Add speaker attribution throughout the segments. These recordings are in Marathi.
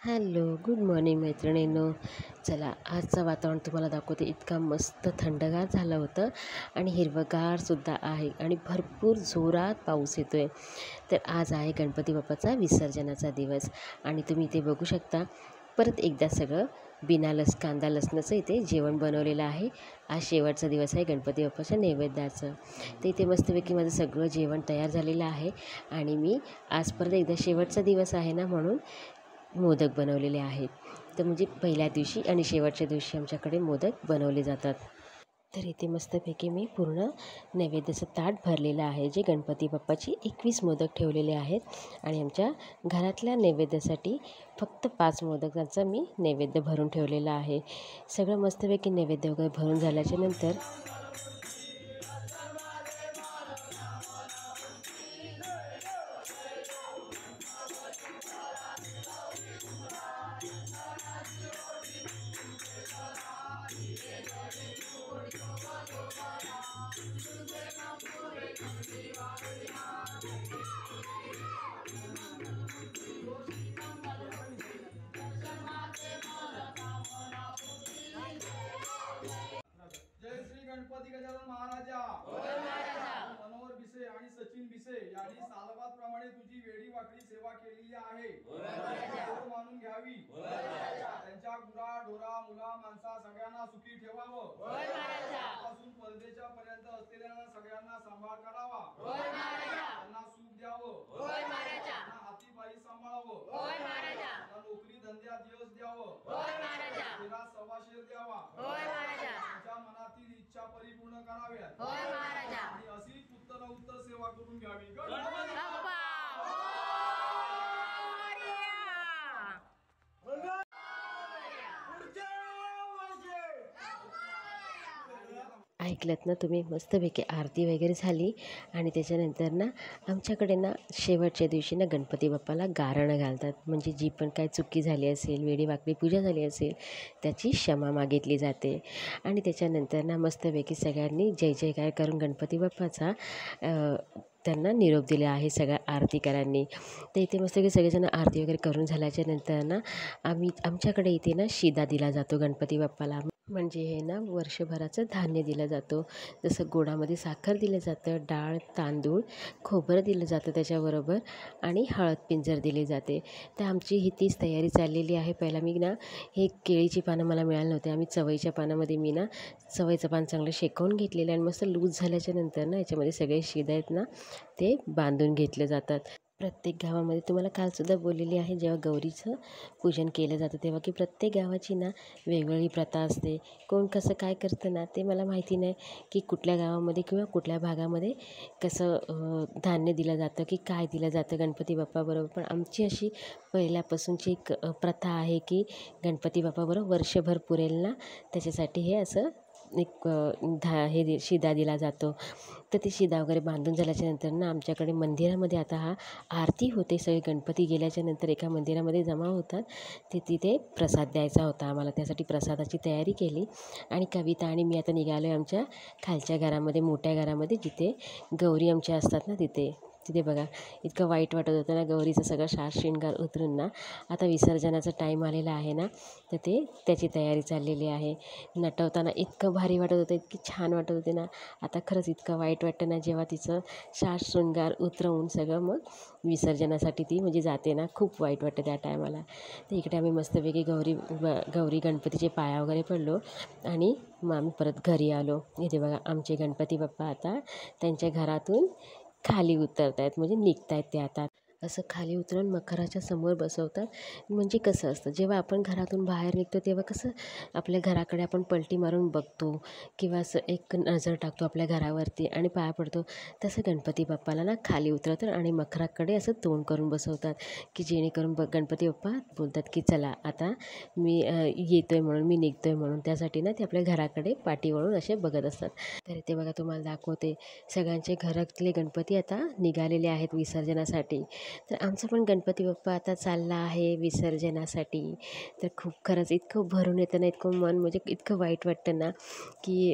Speaker 1: हॅलो, गुड मॉर्निंग मैत्रिणींनो. चला, आजचं वातावरण तुम्हाला दाखवते. इतका मस्त थंडगार झालं होतं आणि हिरवंगारसुद्धा आहे आणि भरपूर जोरात पाऊस येतो आहे. तर आज आहे गणपती बाप्पाचा विसर्जनाचा दिवस आणि तुम्ही इथे बघू शकता. परत एकदा सगळं बिना कांदा लसणाचं इथे जेवण बनवलेलं आहे. आज शेवटचा दिवस आहे गणपती बाप्पाच्या नैवेद्याचं. तर इथे मस्तपैकी माझं सगळं जेवण तयार झालेलं आहे आणि मी आज परत एकदा शेवटचा दिवस आहे ना, म्हणून मोदक बनवलेले आहेत. तर म्हणजे पहिल्या दिवशी आणि शेवटच्या दिवशी आमच्याकडे मोदक बनवले जातात. तर इथे मस्तपैकी मी पूर्ण नैवेद्याचं ताट भरलेलं आहे, जे गणपती बाप्पाची 21 मोदक ठेवलेले आहेत. आणि आमच्या घरातल्या नैवेद्यासाठी फक्त 5 मोदकांचा मी नैवेद्य भरून ठेवलेला आहे. सगळं मस्तपैकी नैवेद्य वगैरे भरून झाल्याच्या नंतर
Speaker 2: जय श्री गणपती गजानन महाराजा. मनोहर भिसे आणि सचिन भिसे यांनी सालबादप्रमाणे तुझी वेडी वाकडी सेवा केलेली आहे. मानून घ्यावी. त्यांच्या गुरा ढोरा मुला माणसा सगळ्यांना सुखी ठेवावं. पासून परदेच्या पर्यंत असलेल्यांना सगळ्यांना सांभाळ करावा. त्यांना सुख द्यावं. त्यांना हातीपायी सांभाळावं. त्यांना नोकरी धंद्यात यश द्यावं. तिला सवाशीर द्यावा. तुझ्या मनातील इच्छा परिपूर्ण कराव्यात. आणि अशी उत्तर सेवा करून घ्यावी.
Speaker 1: ऐकलत ना तुम्ही. मस्तपैकी आरती वगैरे झाली आणि त्याच्यानंतर ना आमच्याकडे ना शेवटच्या दिवशी ना गणपती बाप्पाला गारणं घालतात. म्हणजे जी पण काय चुकी झाली असेल, वेडीवाकडी पूजा झाली असेल, त्याची क्षमा मागितली जाते. आणि त्याच्यानंतर ना मस्तपैकी सगळ्यांनी जय जयकार करून गणपती बाप्पाचा त्यांना निरोप दिला आहे सगळ्या आरतीकारांनी. तर इथे मस्तपैकी सगळेजण आरती वगैरे करून झाल्याच्या नंतर ना आमच्याकडे इथे ना शिदा दिला जातो गणपती बाप्पाला. म्हणजे हे ना वर्षभराचं धान्य दिलं जातं. जसं गोडामध्ये साखर दिलं जातं, डाळ, तांदूळ, खोबरं दिलं जातं त्याच्याबरोबर आणि हळद पिंजर दिली जाते. तर आमची ही तीच तयारी चाललेली आहे. पहिला मी ना हे केळीची पानं मला मिळाली नव्हती. आम्ही चवईच्या पानामध्ये मी ना चवईचं पान चांगलं शेकवून घेतलेलं आणि मस्त लूज झाल्याच्या नंतर ना याच्यामध्ये सगळे शिदा आहेत ना ते बांधून घेतले जातात. प्रत्येक गावामध्ये तुम्हाला कालसुद्धा बोललेली आहे, जेव्हा गौरीचं पूजन केलं जातं तेव्हा, की प्रत्येक गावाची ना वेगवेगळी प्रथा असते. कोण कसं काय करतं ना ते मला माहिती नाही, की कुठल्या गावामध्ये किंवा कुठल्या भागामध्ये कसं धान्य दिलं जातं की काय दिलं जातं गणपती बाप्पाबरोबर. पण आमची अशी पहिल्यापासूनची एक प्रथा आहे, की गणपती बाप्पाबरोबर वर्षभर पुरेल ना त्याच्यासाठी हे असं एक शिदा दिला जातो. तर ते शिदा वगैरे बांधून झाल्याच्यानंतर ना आमच्याकडे मंदिरामध्ये आता आरती होते. सगळे गणपती गेल्याच्यानंतर एका मंदिरामध्ये जमा होतात. तिथे प्रसाद द्यायचा होता आम्हाला. त्यासाठी प्रसादाची तयारी केली आणि कविता आणि मी आता निघालो आहे आमच्या खालच्या घरामध्ये, मोठ्या घरामध्ये, जिथे गौरी आमच्या असतात ना तिथे बघा. इतकं वाईट वाटत होतं ना, गौरीचं सगळं शृंगार उतरून ना आता विसर्जनाचा टाईम आलेला आहे ना, तर त्याची तयारी चाललेली आहे. नटवताना इतकं भारी वाटत होतं, इतकी छान वाटत होते ना. आता खरंच इतकं वाईट वाटतं ना जेव्हा तिचं शृंगार उतरवून सगळं मग विसर्जनासाठी ती म्हणजे जाते ना, खूप वाईट वाटतं त्या टायमाला. तर इकडे आम्ही मस्तपैकी गौरी गणपतीचे पाया वगैरे पडलो आणि मग आम्ही परत घरी आलो. इथे बघा आमचे गणपती बाप्पा आता त्यांच्या घरातून खाली उतरत आहेत, म्हणजे निघत आहेत ते आता. असं खाली उतरून मखराच्या समोर बसवतात. म्हणजे कसं असतं, जेव्हा आपण घरातून बाहेर निघतो तेव्हा कसं आपल्या घराकडे आपण पलटी मारून बघतो किंवा असं एक नजर टाकतो आपल्या घरावरती आणि पाया पडतो. तसं गणपती बाप्पाला ना खाली उतरवतात आणि मखराकडे असं तोंड करून बसवतात, की जेणेकरून गणपती बाप्पा बोलतात की चला आता मी येतो आहे म्हणून, मी निघतो आहे म्हणून. त्यासाठी ना ते आपल्या घराकडे पाठी वळून असे बघत असतात. तर ते बघा तुम्हाला दाखवते, सगळ्यांचे घरातले गणपती आता निघालेले आहेत विसर्जनासाठी. तर आमचा पण गणपती बाप्पा आता चालला आहे विसर्जनासाठी. तर खूप खरंच इतकं भरून येतं ना, इतकं मन म्हणजे इतकं वाईट वाटतं ना, की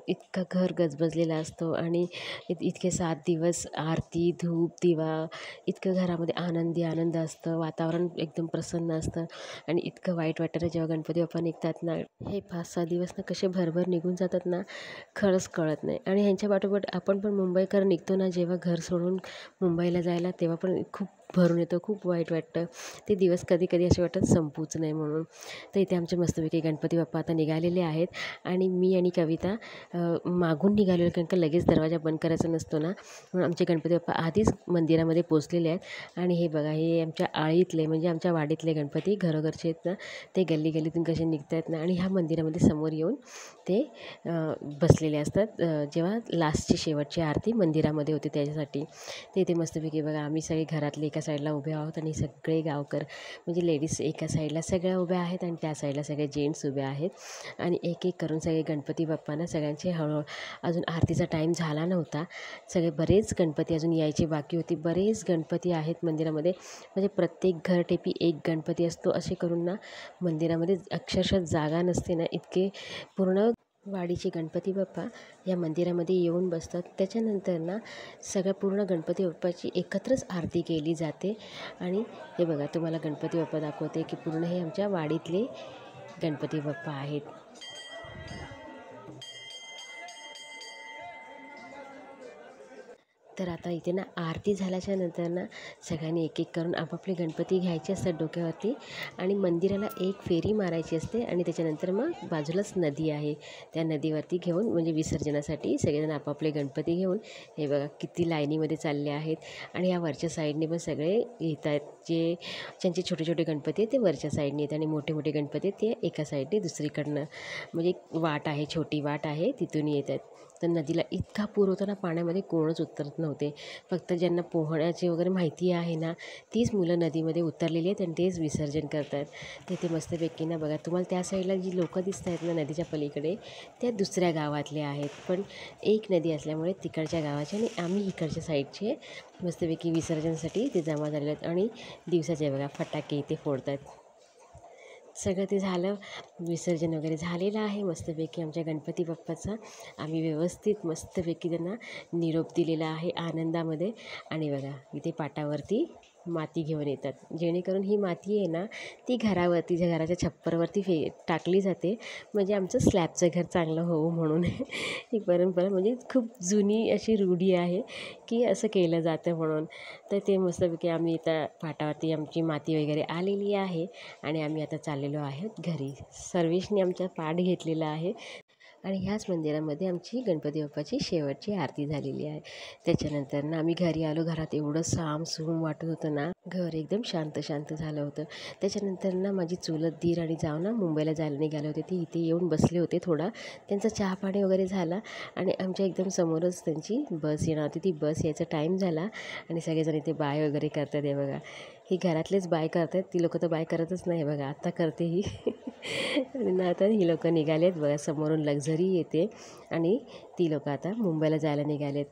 Speaker 1: इतकं घर गजबजलेलं असतो आणि इतके 7 दिवस आरती, धूप, दिवा इतकं घरामध्ये आनंद असतं, वातावरण एकदम प्रसन्न असतं आणि इतकं वाईट वाटतं ना जेव्हा गणपती बाप्पा निघतात ना, हे 5-6 दिवस ना कसे भरभर निघून जातात ना, खरंच कळत नाही. आणि ह्यांच्या पाठोपाठ आपण पण मुंबईकर निघतो ना जेव्हा घर सोडून मुंबईला जायला, तेव्हा पण खूप भरून येतं, खूप वाईट वाटतं. ते दिवस कधी कधी असे वाटत संपूच नाही म्हणून. तर इथे आमचे मस्तपैकी गणपती बाप्पा आता निघालेले आहेत आणि मी आणि कविता मागून निघालेलो, कारण का लगेच दरवाजा बंद करायचा नसतो ना, म्हणून आमचे गणपती बाप्पा आधीच मंदिरामध्ये पोचलेले आहेत. आणि हे बघा, हे आमच्या आळीतले म्हणजे आमच्या वाडीतले गणपती घरोघरचे आहेत ना, ते गल्ली गल्लीतून कसे निघत आहेत ना, आणि ह्या मंदिरामध्ये समोर येऊन ते बसलेले असतात जेव्हा लास्टची शेवटची आरती मंदिरामध्ये होते त्याच्यासाठी. ते इथे मस्तपैकी बघा, आम्ही सगळे घरातले एका साईडला उभे आहोत आणि सगळे गावकर म्हणजे लेडीज एका साईडला सगळ्या उभ्या आहेत आणि त्या साईडला सगळे जेंट्स उभे आहेत. आणि एक एक करून सगळे गणपती बाप्पांना सगळ्यांचे हळूहळू, अजून आरतीचा टाईम झाला नव्हता, सगळे बरेच गणपती अजून यायची बाकी होती. बरेच गणपती आहेत मंदिरामध्ये, म्हणजे प्रत्येक घरटेपी एक गणपती असतो असे करून ना मंदिरामध्ये अक्षरशः जागा नसते ना, इतके पूर्ण वाडीचे गणपती बाप्पा या मंदिरामध्ये येऊन बसतात. त्याच्यानंतर ना सगळ्या पूर्ण गणपती बाप्पाची एकत्रच आरती केली जाते. आणि हे बघा, तुम्हाला गणपती बाप्पा दाखवते की पूर्ण हे आमच्या वाडीतले गणपती बाप्पा आहेत. तर आता इथे ना आरती झाल्याच्या नंतर ना सगळ्यांनी एक एक करून आपापले गणपती घ्यायचे असतात डोक्यावरती आणि मंदिराला एक फेरी मारायची असते. आणि त्याच्यानंतर मग बाजूलाच नदी आहे, त्या नदीवरती घेऊन म्हणजे विसर्जनासाठी सगळेजण आपापले गणपती घेऊन, हे बघा किती लाईनीमध्ये चालले आहेत. आणि या वरच्या साईडने पण सगळे येत आहेत, ज्यांचे छोटे छोटे गणपती आहेत ते वरच्या साईडने येतात आणि मोठे मोठे गणपती आहेत ते एका साईडने दुसरीकडनं, म्हणजे एक वाट आहे, छोटी वाट आहे, तिथून येत आहेत. तर नदीला इतका पूर होता ना, पाण्यामध्ये कोणच उतरत नव्हते. फक्त ज्यांना पोहण्याची वगैरे माहिती आहे ना, तीच मुलं नदीमध्ये उतरलेली आहेत आणि तेच विसर्जन करत आहेत. तिथे मस्तपैकी ना बघा, तुम्हाला त्या साईडला जी लोकं दिसत आहेत ना नदीच्या पलीकडे, त्या दुसऱ्या गावातले आहेत, पण एक नदी असल्यामुळे तिकडच्या गावाचे आणि आम्ही इकडच्या साईडचे मस्तपैकी विसर्जनासाठी ते जमा झालेले आहेत. आणि दिवसाचे बघा फटाके इथे फोडत आहेत. सगळं ते झालं, विसर्जन वगैरे झालेलं आहे मस्तपैकी आमच्या गणपती बाप्पाचा. आम्ही व्यवस्थित मस्तपैकी त्यांना निरोप दिलेला आहे आनंदामध्ये. आणि बघा इथे पाटावरती माती घेऊन येतात, जेणेकरून ही माती आहे ना ती घरावरती, घराच्या छप्परवरती टाकली जाते, म्हणजे आमचं स्लॅबचं घर चांगलं होऊ म्हणून. ही परंपरा म्हणजे खूप जुनी अशी रूढी आहे की असं केलं जातं म्हणून. तर ते मस्तपैकी आम्ही इथं पाटावरती आमची माती वगैरे आलेली आहे आणि आम्ही आता चाललेलो आहोत घरी. सर्वेशने आमचा पाठ घेतलेला आहे आणि ह्याच मंदिरामध्ये आमची गणपती बाप्पाची शेवटची आरती झालेली आहे. त्याच्यानंतर ना आम्ही घरी आलो. घरात एवढं सामसूम वाटत होतं ना, घर एकदम शांत शांत झालं होतं. त्याच्यानंतर ना माझी चुलत दीर आणि जाऊ ना मुंबईला जायला निघाले होते, ते इथे येऊन बसले होते. थोडा त्यांचा चहा पाणी वगैरे झाला आणि आमच्या एकदम समोरच त्यांची बस येणार होती. ती बस यायचा टाईम झाला आणि सगळेजण इथे बाय वगैरे करतात. आहे बघा, ही घरातलेच बाय करतात, ती लोकं तर बाय करतच नाही बघा, आत्ता करते ही. आणि ना आता ही लोकं निघालेत बघा, समोरून लक्झरी येते आणि ती लोकं आता मुंबईला जायला निघालेत.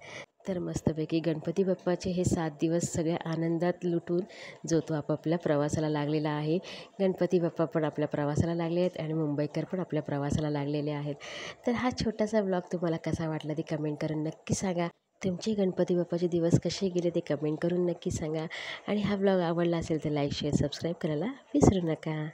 Speaker 1: तर मस्तपैकी गणपती बाप्पाचे हे 7 दिवस सगळ्या आनंदात लुटून जो तो आपापल्या प्रवासाला लागलेला आहे. गणपती बाप्पा पण आपल्या प्रवासाला लागले आहेत आणि मुंबईकर पण आपल्या प्रवासाला लागलेले आहेत. तर हा छोटासा ब्लॉग तुम्हाला कसा वाटला ते कमेंट करून नक्की सांगा. तुमचे गणपती बाप्पाचे दिवस कसे गेले ते कमेंट करून नक्की सांगा. आणि हा ब्लॉग आवडला असेल तर लाईक, शेअर, सबस्क्राईब करायला विसरू नका.